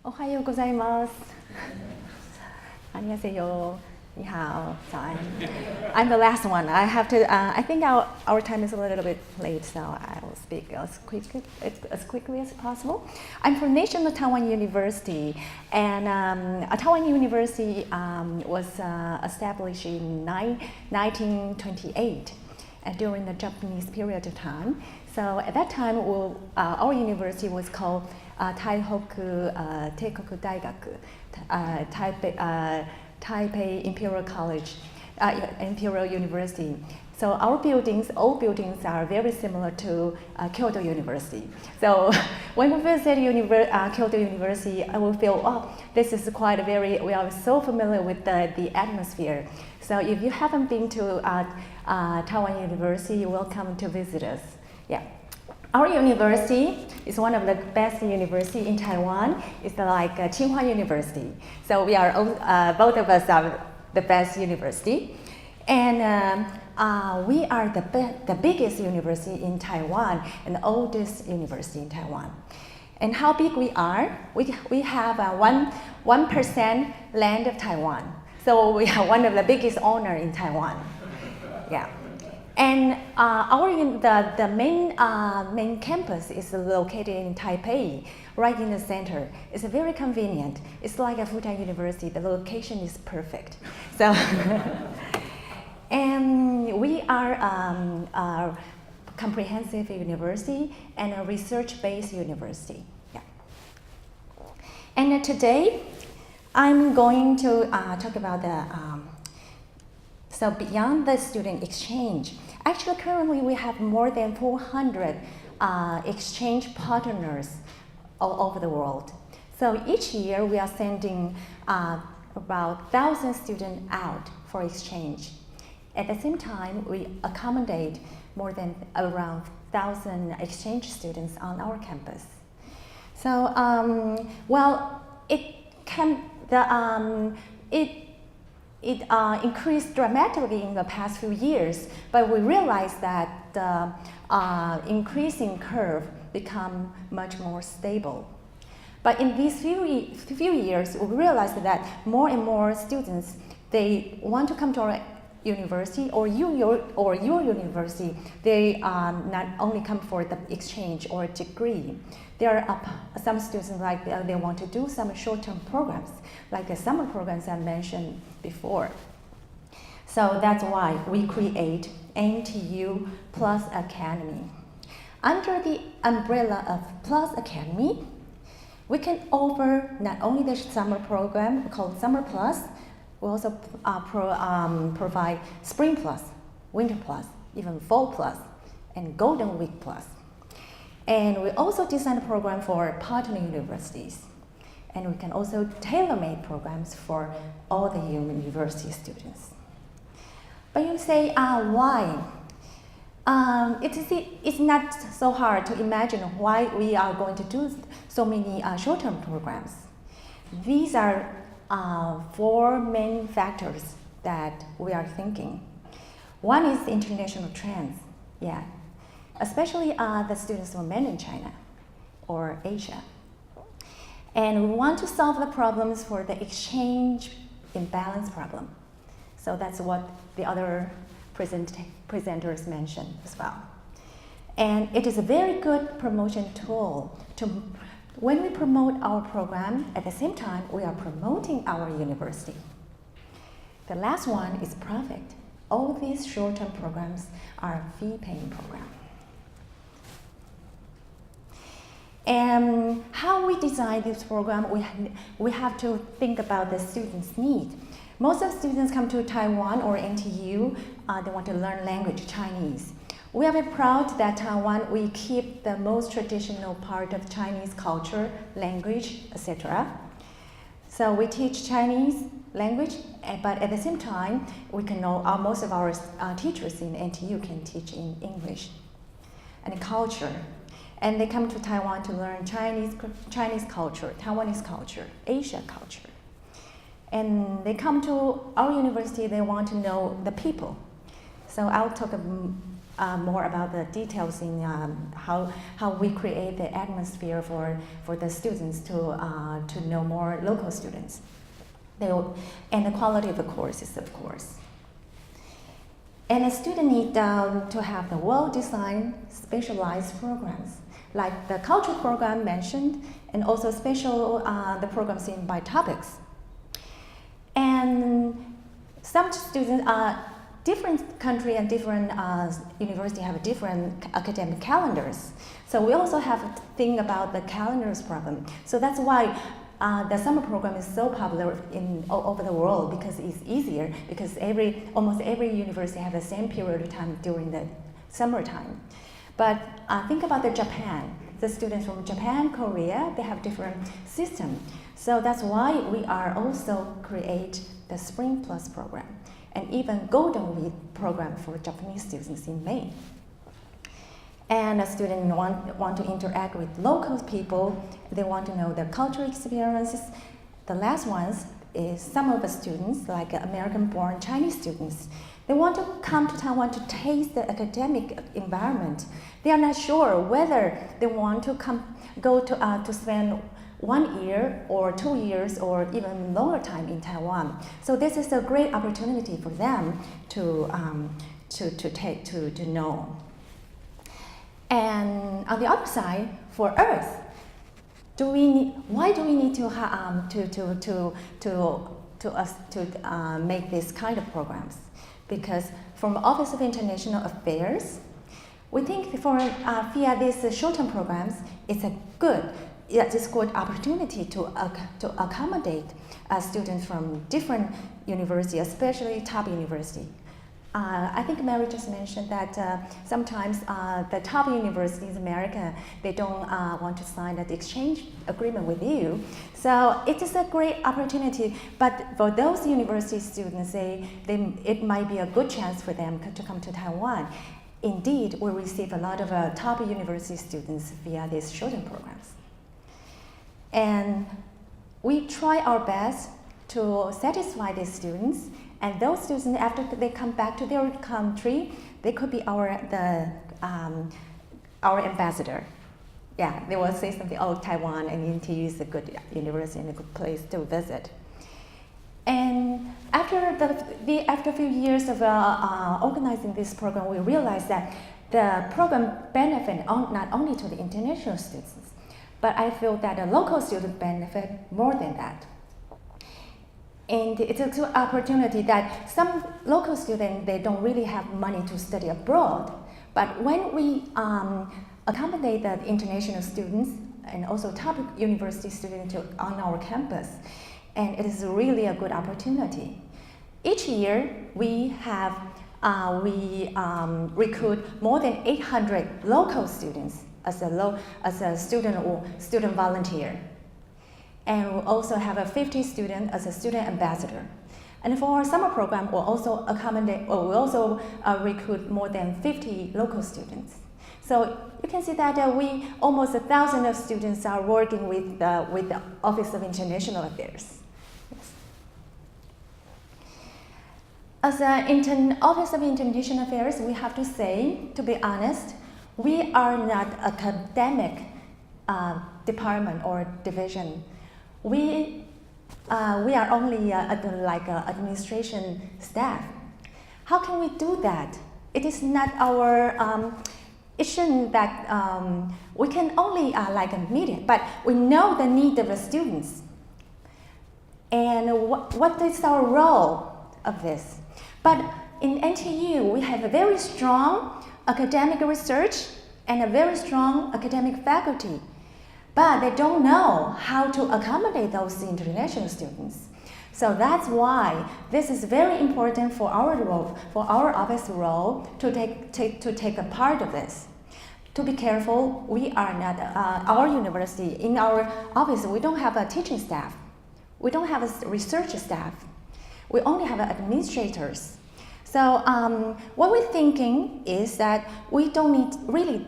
おはようございます。안녕하세요. 你好，早安。I'm the last one. I have to. I think our time is a little bit late, so I will speak as quickly as possible. I'm from National Taiwan University, and Taiwan University was established in 1928 during the Japanese period of time. So at that time, our university was called Taihoku Teikoku Daigaku, Taipei Imperial College, Imperial University. So our buildings, all buildings are very similar to Kyoto University. So when we visit Kyoto University, I will feel, oh, this is quite we are so familiar with the atmosphere. So if you haven't been to Taiwan University, you're welcome to visit us. Yeah. Our university is one of the best universities in Taiwan. It's like Tsinghua University. So we are both of us are the best university, and we are the biggest university in Taiwan and the oldest university in Taiwan. And how big we are? We have 1% land of Taiwan. So we are one of the biggest owner in Taiwan. Yeah. And the main campus is located in Taipei, right in the center. It's very convenient. It's like a full-time university. The location is perfect. So, and we are a comprehensive university and a research-based university. Yeah. And today, I'm going to talk about so beyond the student exchange. Actually, currently we have more than 400 exchange partners all over the world. So each year we are sending about 1,000 students out for exchange. At the same time, we accommodate more than around 1,000 exchange students on our campus. So, it increased dramatically in the past few years, but we realized that the increasing curve become much more stable. But in these few years, we realized that more and more students, they want to come to our university or your university. They not only come for the exchange or degree. There are some students like they want to do some short-term programs, like the summer programs I mentioned before. So that's why we create NTU Plus Academy. Under the umbrella of Plus Academy, we can offer not only the summer program called Summer Plus, we also provide Spring Plus, Winter Plus, even Fall Plus, and Golden Week Plus. And we also design a program for partner universities. And we can also tailor-made programs for all the university students. But you say, why? It's not so hard to imagine why we are going to do so many short-term programs. These are 4 main factors that we are thinking. One is international trends, yeah, especially the students from mainland China or Asia. And we want to solve the problems for the exchange imbalance problem. So that's what the other presenters mentioned as well. And it is a very good promotion tool when we promote our program, at the same time, we are promoting our university. The last one is profit. All these short-term programs are fee-paying programs. And how we design this program, we have to think about the students' need. Most of the students come to Taiwan or NTU, they want to learn language, Chinese. We are very proud that Taiwan, we keep the most traditional part of Chinese culture, language, etc. So we teach Chinese language, but at the same time, we can know most of our teachers in NTU can teach in English and culture. And they come to Taiwan to learn Chinese culture, Taiwanese culture, Asia culture. And they come to our university, they want to know the people. So I'll talk more about the details in how we create the atmosphere for the students to know more local students. And the quality of the courses, of course. And a student needs to have the well-designed, specialized programs, like the cultural program mentioned, and also special the programs in by topics. And some students different country and different university have different academic calendars. So we also have to think about the calendars problem. So that's why the summer program is so popular all over the world, because it's easier, because almost every university has the same period of time during the summertime. But think about Japan. The students from Japan, Korea, they have different system. So that's why we are also create the Spring Plus program, and even Golden Week program for Japanese students in May. And a student want to interact with local people. They want to know their cultural experiences. The last ones is some of the students, like American-born Chinese students. They want to come to Taiwan to taste the academic environment. They are not sure whether they want to go to spend 1 year or 2 years or even longer time in Taiwan. So this is a great opportunity for them to know. And on the other side, for Earth, why do we need to make this kind of programs? Because from Office of International Affairs, we think for via these short-term programs, it's a good opportunity to accommodate students from different universities, especially top university. I think Mary just mentioned that sometimes the top universities in America, they don't want to sign an exchange agreement with you. So it is a great opportunity, but for those university students, it might be a good chance for them to come to Taiwan. Indeed, we receive a lot of top university students via these short-term programs. And we try our best to satisfy these students. And those students, after they come back to their country, they could be our ambassador. Yeah, they will say something, oh, Taiwan and NTU is a good university and a good place to visit. And after a few years of organizing this program, we realized that the program benefit not only to the international students, but I feel that the local students benefit more than that. And it's a good opportunity that some local students, they don't really have money to study abroad. But when we accommodate the international students and also top university students on our campus, and it is really a good opportunity. Each year, we recruit more than 800 local students as a student or student volunteer. And we also have 50 students as a student ambassador. And for our summer program, we'll also recruit more than 50 local students. So you can see that almost 1,000 of students are working with the Office of International Affairs. Yes. As an Office of International Affairs, we have to say, to be honest, we are not academic department or division. We are only administration staff. How can we do that? It is not our, it shouldn't that we can only like a meeting, but we know the need of the students. And what is our role of this? But in NTU, we have a very strong academic research and a very strong academic faculty. But they don't know how to accommodate those international students. So that's why this is very important for our role, for our office role to take a part of this. To be careful, we are not, our university, in our office, we don't have a teaching staff. We don't have a research staff. We only have administrators. So what we're thinking is that we don't need really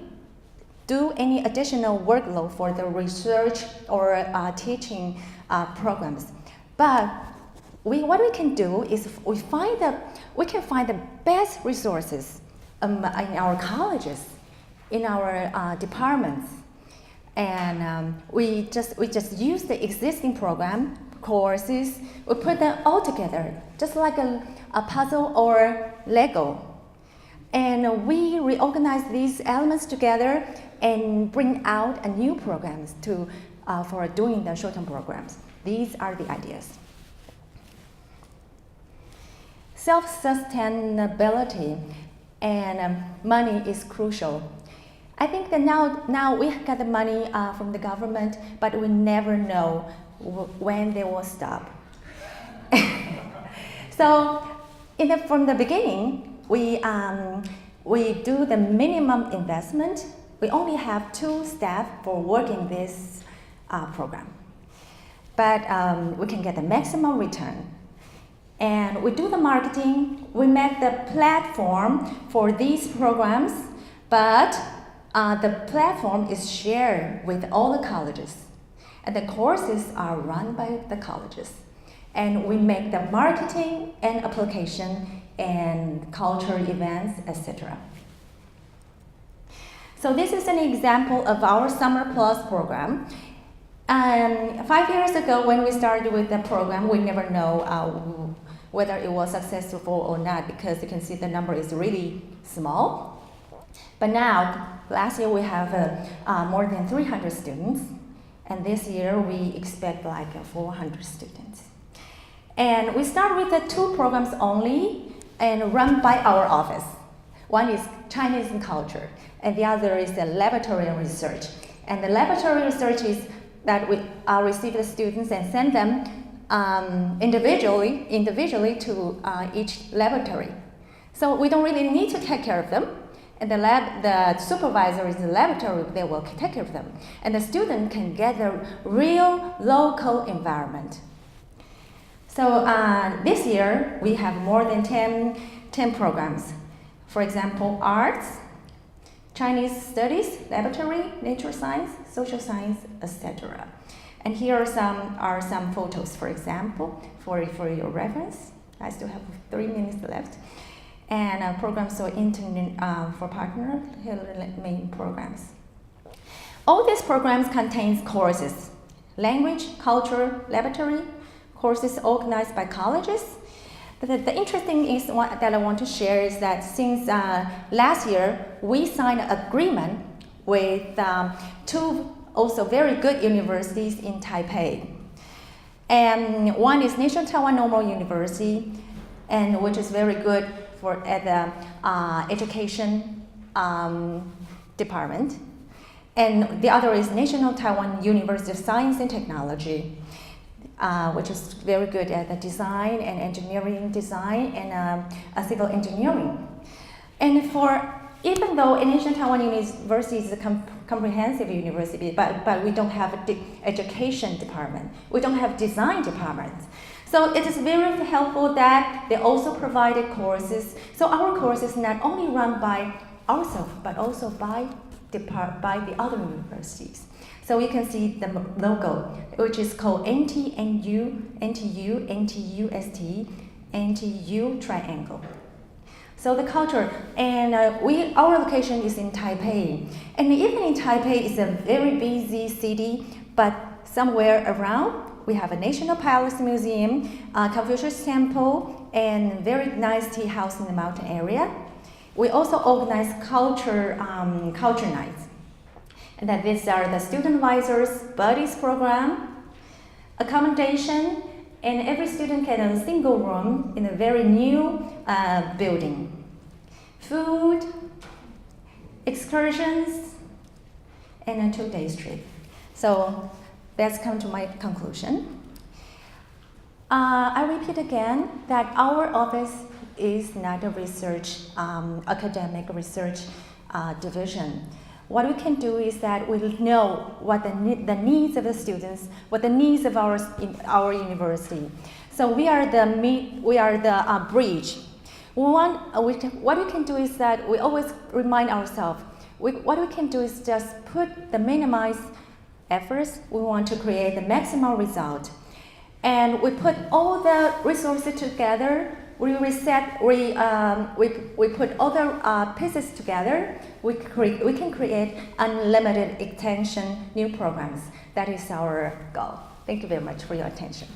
do any additional workload for the research or teaching programs. But what we can do is we can find the best resources in our colleges, in our departments, and we just use the existing program courses. We put them all together, just like a puzzle or Lego, and we reorganize these elements together and bring out a new programs for doing the short-term programs. These are the ideas. Self-sustainability and money is crucial. I think that now we get the money from the government, but we never know when they will stop. So from the beginning, we do the minimum investment. We only have 2 staff for working this program, but we can get the maximum return. And we do the marketing. We make the platform for these programs, but the platform is shared with all the colleges. And the courses are run by the colleges. And we make the marketing and application and cultural events, etc. So this is an example of our Summer Plus program. 5 years ago, when we started with the program, we never know whether it was successful or not, because you can see the number is really small. But now, last year we have more than 300 students, and this year we expect like 400 students. And we start with the 2 programs only and run by our office. One is Chinese and culture, and the other is the laboratory and research. And the laboratory research is that we receive the students and send them individually to each laboratory. So we don't really need to take care of them. And the supervisor in the laboratory, they will take care of them. And the student can get the real local environment. So this year, we have more than 10 programs. For example, arts, Chinese studies, laboratory, nature science, social science, etc. And here are some photos, for example, for your reference. I still have 3 minutes left. And programs for partner main programs. All these programs contains courses, language, culture, laboratory, courses organized by colleges. But the interesting is that I want to share is that since last year, we signed an agreement with 2 also very good universities in Taipei. And one is National Taiwan Normal University, and which is very good at the education department. And the other is National Taiwan University of Science and Technology, which is very good at the design and engineering design and civil engineering. And even though National Taiwan University is a comprehensive university, but we don't have an education department. We don't have design departments. So it is very helpful that they also provided courses. So our courses not only run by ourselves, but also by the other universities. So you can see the logo, which is called NTNU, NTU, NTUST, NTU Triangle. So the culture, and our location is in Taipei. And even in Taipei, it's a very busy city, but somewhere around, we have a National Palace Museum, Confucius Temple, and very nice tea house in the mountain area. We also organize culture nights. And that these are the student advisors, buddies program, accommodation, and every student can have a single room in a very new building. Food, excursions, and a 2-day trip. So let's come to my conclusion. I repeat again that our office is not a research, academic research division. What we can do is that we know what the needs of the students, what the needs of our university. So we are the bridge. What we can do is that we always remind ourselves. What we can do is just minimize efforts. We want to create the maximum result. And we put all the resources together. We put all the pieces together. We can create unlimited extension new programs. That is our goal. Thank you very much for your attention.